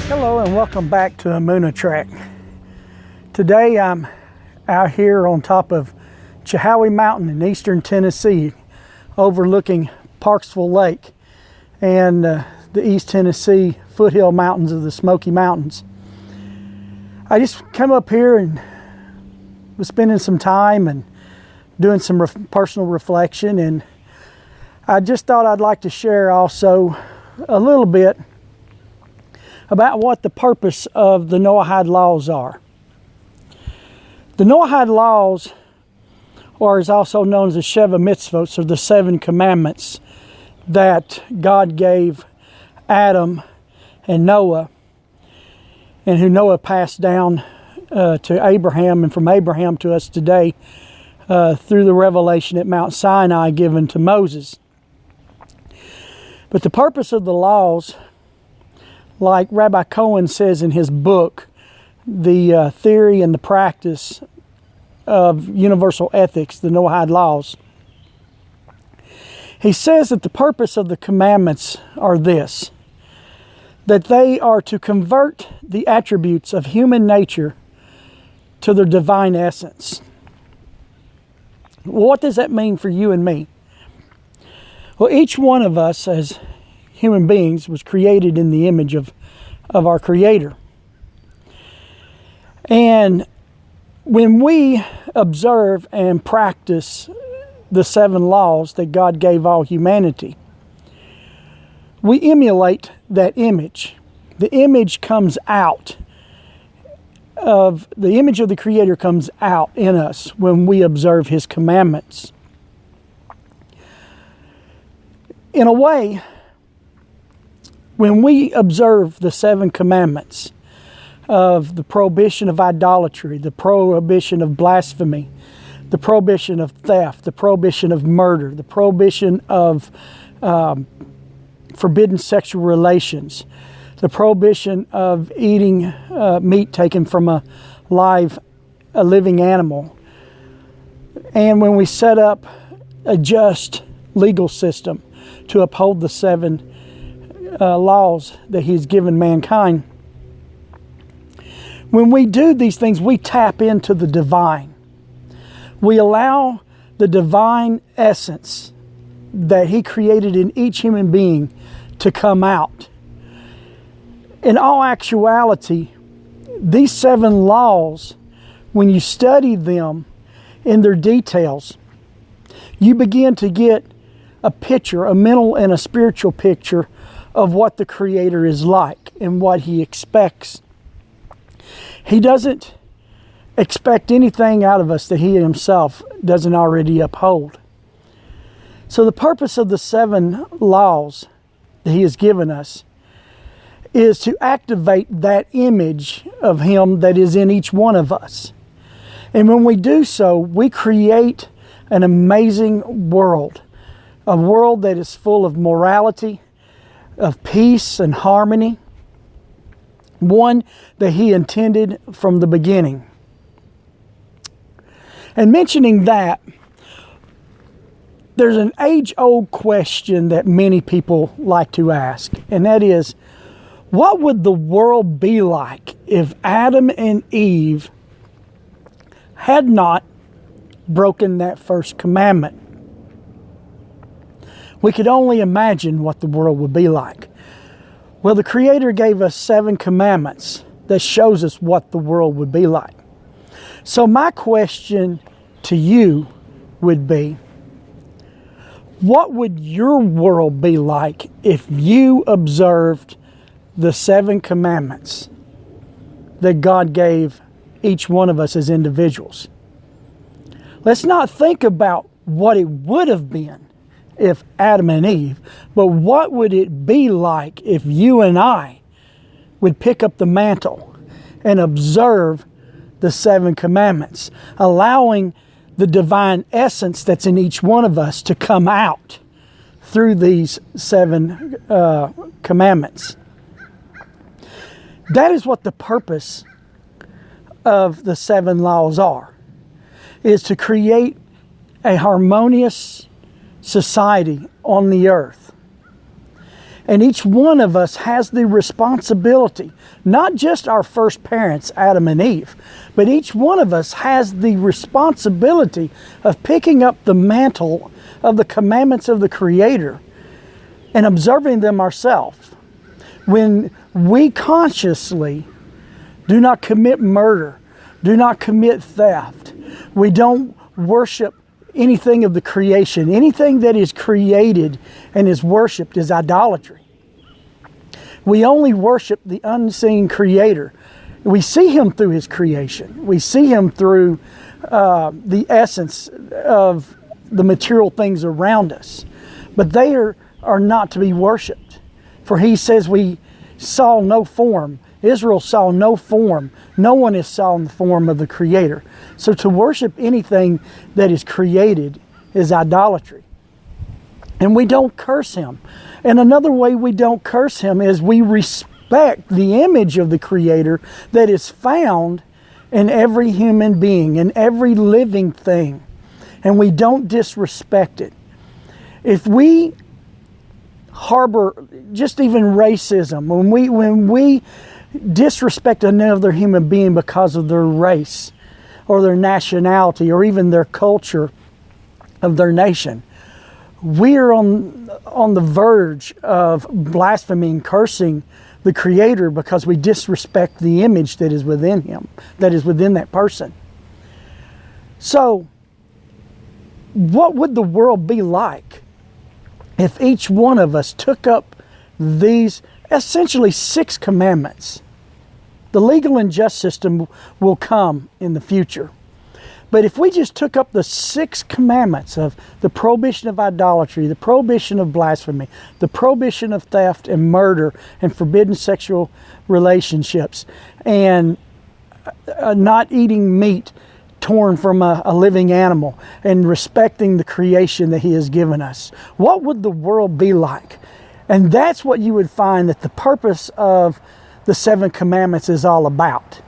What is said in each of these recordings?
Hello and welcome back to Amuna Track. Today I'm out here on top of Chihowie Mountain in eastern Tennessee, overlooking Parksville Lake and the East Tennessee foothill mountains of the Smoky Mountains. I just come up here and was spending some time and doing some personal reflection, and I just thought I'd like to share also a little bit about what the purpose of the Noahide laws are. The Noahide laws, or is also known as the Sheva Mitzvot, or the 7 commandments that God gave Adam and Noah, and who Noah passed down to Abraham, and from Abraham to us today through the revelation at Mount Sinai given to Moses. But the purpose of the laws, like Rabbi Cohen says in his book, The Theory and the Practice of Universal Ethics, the Noahide Laws, he says that the purpose of the commandments are this: that they are to convert the attributes of human nature to their divine essence. What does that mean for you and me? Well, each one of us as human beings was created in the image of our Creator. And when we observe and practice the 7 laws that God gave all humanity, we emulate that image. The image comes out of, the image of the Creator comes out in us when we observe His commandments. In a way, when we observe the 7 commandments of the prohibition of idolatry, the prohibition of blasphemy, the prohibition of theft, the prohibition of murder, the prohibition of forbidden sexual relations, the prohibition of eating meat taken from a living animal, and when we set up a just legal system to uphold the 7 laws that He's given mankind. When we do these things, we tap into the divine. We allow the divine essence that He created in each human being to come out. In all actuality, these 7 laws, when you study them in their details, you begin to get a picture, a mental and a spiritual picture of what the Creator is like and what He expects. He doesn't expect anything out of us that He Himself doesn't already uphold. So the purpose of the 7 laws that He has given us is to activate that image of Him that is in each one of us. And when we do so, we create an amazing world, a world that is full of morality, of peace and harmony, one that He intended from the beginning. And mentioning that, there's an age-old question that many people like to ask, and that is, what would the world be like if Adam and Eve had not broken that first commandment? We could only imagine what the world would be like. Well, the Creator gave us 7 commandments that shows us what the world would be like. So my question to you would be, what would your world be like if you observed the 7 commandments that God gave each one of us as individuals? Let's not think about what it would have been if Adam and Eve, but what would it be like if you and I would pick up the mantle and observe the 7 commandments, allowing the divine essence that's in each one of us to come out through these 7 commandments. That is what the purpose of the 7 laws are, is to create a harmonious society on the earth. And each one of us has the responsibility, not just our first parents, Adam and Eve, but each one of us has the responsibility of picking up the mantle of the commandments of the Creator and observing them ourselves. When we consciously do not commit murder, do not commit theft, we don't worship anything of the creation. Anything that is created and is worshiped is idolatry. We only worship the unseen Creator. We see Him through His creation. We see Him through the essence of the material things around us. But they are not to be worshiped. For He says we saw no form. Israel saw no form. No one has saw the form of the Creator. So to worship anything that is created is idolatry. And we don't curse Him. And another way we don't curse Him is we respect the image of the Creator that is found in every human being, in every living thing. And we don't disrespect it. If we harbor just even racism, when we disrespect another human being because of their race or their nationality or even their culture of their nation, we're on the verge of blaspheming, cursing the Creator because we disrespect the image that is within Him, that is within that person. So, what would the world be like if each one of us took up these essentially 6 commandments? The legal and just system will come in the future. But if we just took up the 6 commandments of the prohibition of idolatry, the prohibition of blasphemy, the prohibition of theft and murder and forbidden sexual relationships, and not eating meat torn from a living animal, and respecting the creation that He has given us, what would the world be like? And that's what you would find that the purpose of the 7 commandments is all about.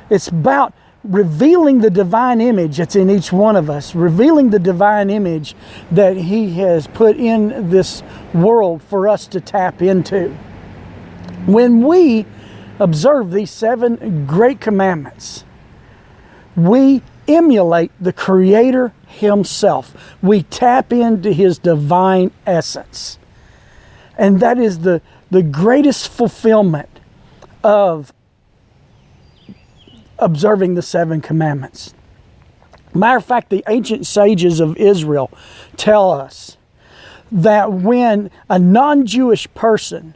It's about revealing the divine image that's in each one of us, revealing the divine image that He has put in this world for us to tap into. When we observe these 7 great commandments, we emulate the Creator Himself. We tap into His divine essence. And that is the greatest fulfillment of observing the 7 commandments. Matter of fact, the ancient sages of Israel tell us that when a non-Jewish person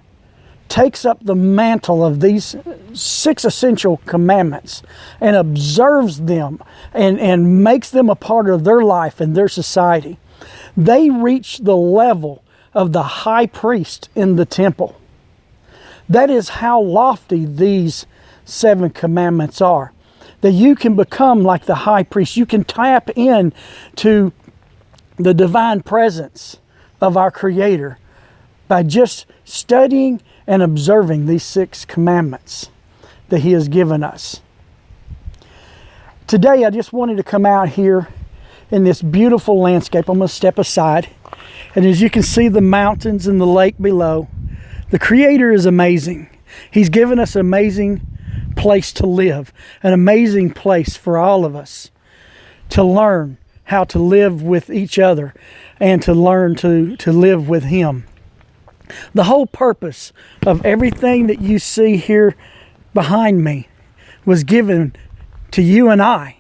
takes up the mantle of these 6 essential commandments and observes them and makes them a part of their life and their society, they reach the level of the high priest in the temple. That is how lofty these 7 commandments are. That you can become like the high priest. You can tap in to the divine presence of our Creator by just studying and observing these 6 commandments that He has given us. Today, I just wanted to come out here in this beautiful landscape. I'm going to step aside. And as you can see the mountains and the lake below, the Creator is amazing. He's given us an amazing place to live, an amazing place for all of us to learn how to live with each other and to learn to live with Him. The whole purpose of everything that you see here behind me was given to you and I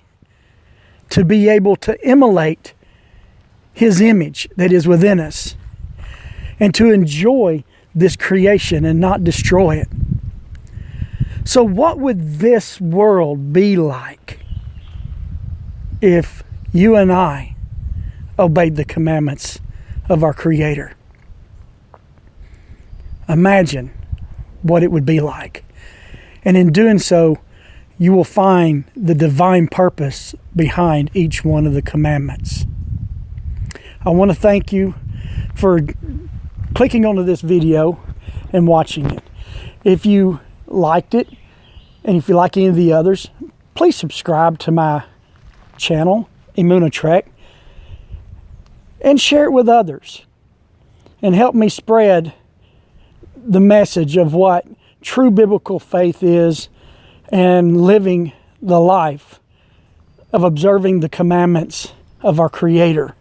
to be able to emulate His image that is within us and to enjoy this creation and not destroy it. So what would this world be like if you and I obeyed the commandments of our Creator? Imagine what it would be like. And in doing so, you will find the divine purpose behind each one of the commandments. I want to thank you for clicking onto this video and watching it. If you liked it, and if you like any of the others, please subscribe to my channel, Trek. and share it with others and help me spread the message of what true biblical faith is and living the life of observing the commandments of our Creator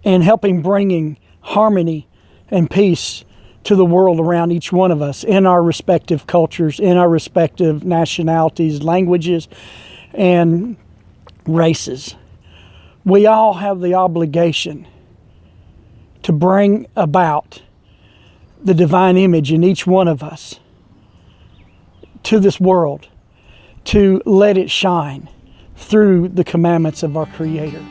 and helping bringing harmony and peace to the world around each one of us in our respective cultures, in our respective nationalities, languages, and races. We all have the obligation to bring about the divine image in each one of us to this world, to let it shine through the commandments of our Creator.